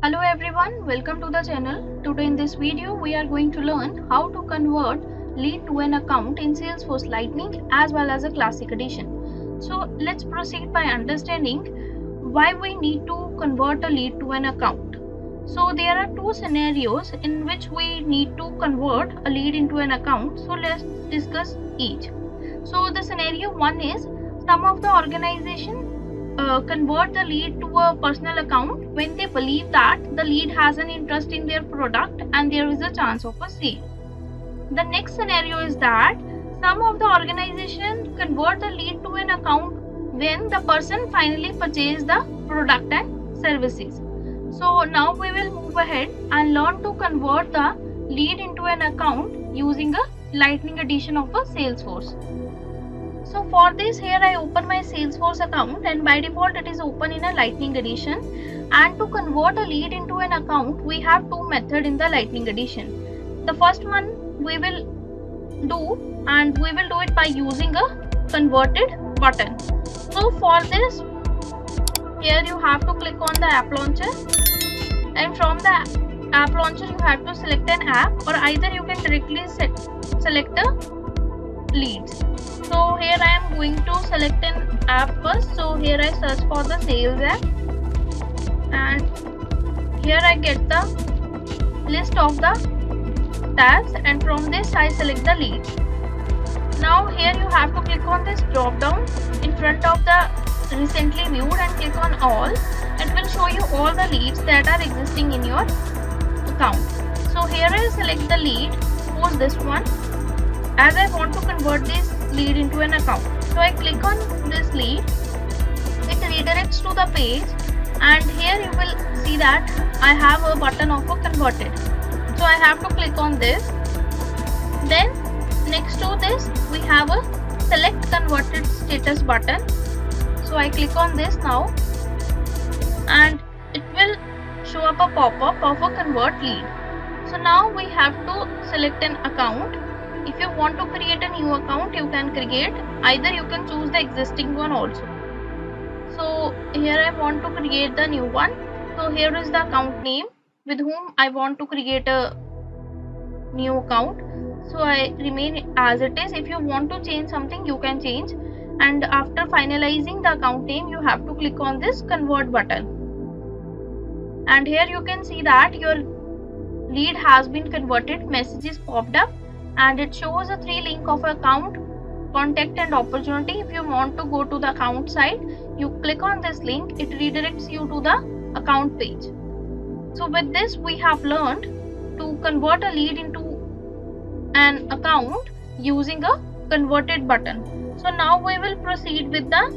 Hello everyone, welcome to the channel. Today in this video we are going to learn how to convert lead to an account in Salesforce Lightning as well as a Classic Edition. So let's proceed by understanding why we need to convert a lead to an account. So there are two scenarios in which we need to convert a lead into an account. So let's discuss each. So the scenario one is some of the organization convert the lead to a personal account when they believe that the lead has an interest in their product and there is a chance of a sale. The next scenario is that some of the organization convert the lead to an account when the person finally purchases the product and services. So now we will move ahead and learn to convert the lead into an account using a Lightning edition of a Salesforce. So for this, here I open my Salesforce account and by default it is open in a Lightning edition. And to convert a lead into an account, we have two methods in the Lightning edition. The first one we will do it by using a converted button. So for this, here you have to click on the app launcher, and from the app launcher you have to select an app, or either you can directly select a leads. So here I am going to select an app first. So here I search for the sales app and here I get the list of the tabs, and from this I select the leads. Now here you have to click on this drop down in front of the recently viewed and click on all. It will show you all the leads that are existing in your account. So here I select the lead, suppose this one, as I want to convert this lead into an account. So I click on this lead, it redirects to the page, and here you will see that I have a button of a converted. So I have to click on this. Then next to this we have a select converted status button. So I click on this now and it will show up a pop-up of a convert lead. So now we have to select an account. If you want to create a new account, you can create, either you can choose the existing one also. So here I want to create the new one. So here is the account name with whom I want to create a new account. So I remain as it is. If you want to change something, you can change, and after finalizing the account name you have to click on this convert button, and here you can see that your lead has been converted. Messages popped up and it shows a 3 link of account, contact and opportunity. If you want to go to the account side, you click on this link, it redirects you to the account page. So with this we have learned to convert a lead into an account using a converted button. So now we will proceed with the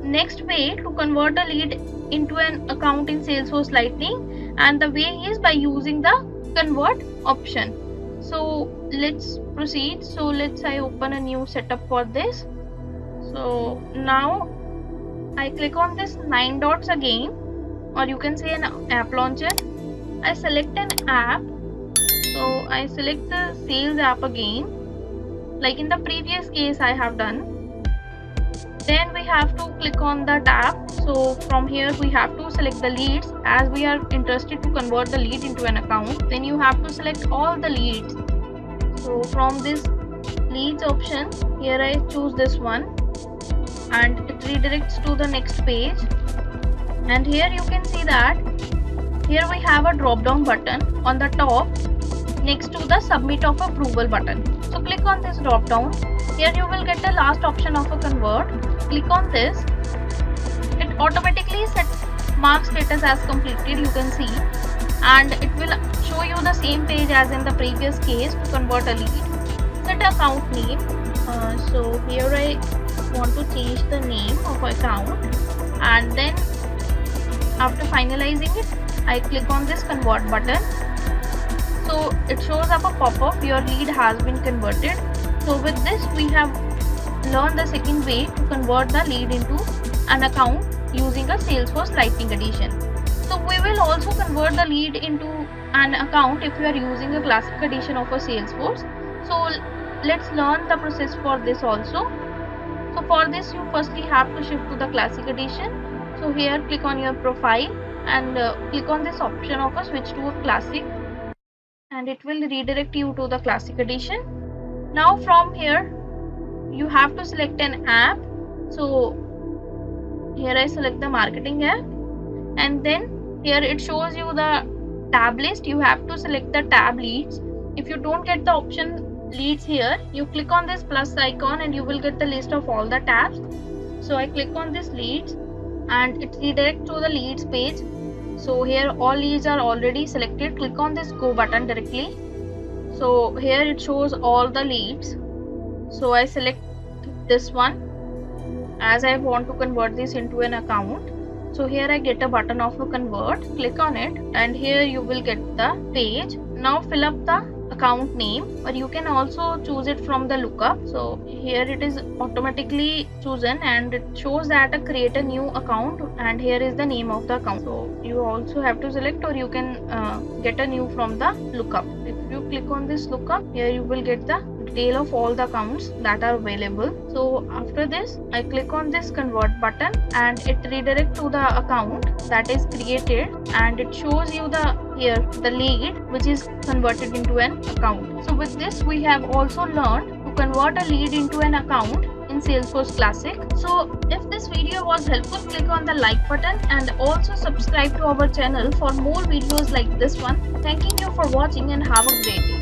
next way to convert a lead into an account in Salesforce Lightning, and the way is by using the convert option. So let's proceed. So I open a new setup for this. So now I click on this 9 dots again, or you can say an app launcher. I select an app. So I select the sales app again, like in the previous case I have done. Then we have to click on the tab. So from here we have to select the leads, as we are interested to convert the lead into an account. Then you have to select all the leads. So from this leads option, here I choose this one and it redirects to the next page. And here you can see that here we have a drop down button on the top next to the submit of approval button. So click on this drop down. Here you will get the last option of a convert. Click on this. It automatically marks status as completed, you can see, and it will show you the same page as in the previous case to convert a lead. Set account name. So here I want to change the name of account, and then after finalizing it I click on this convert button. So it shows up a pop-up, your lead has been converted. So with this we have learned the second way to convert the lead into an account using a Salesforce Lightning edition. So we will also convert the lead into an account if you are using a Classic edition of a Salesforce. So let's learn the process for this also. So for this you firstly have to shift to the Classic edition. So here click on your profile and click on this option of a switch to a classic, and it will redirect you to the classic edition. Now from here you have to select an app. So here I select the marketing app, and then here it shows you the tab list. You have to select the tab leads. If you don't get the option leads here, you click on this plus icon and you will get the list of all the tabs. So I click on this leads and it redirects to the leads page. So here all leads are already selected. Click on this go button directly. So here it shows all the leads. So I select this one as I want to convert this into an account. So here I get a button of convert. Click on it and here you will get the page. Now fill up the account name, or you can also choose it from the lookup. So here it is automatically chosen and it shows that create a new account, and here is the name of the account. So you also have to select, or you can get a new from the lookup. If you click on this lookup, here you will get the detail of all the accounts that are available. So after this I click on this convert button and it redirects to the account that is created, and it shows you the lead which is converted into an account. So with this we have also learned to convert a lead into an account in Salesforce Classic. So if this video was helpful, click on the like button and also subscribe to our channel for more videos like this one. Thanking you for watching and have a great day.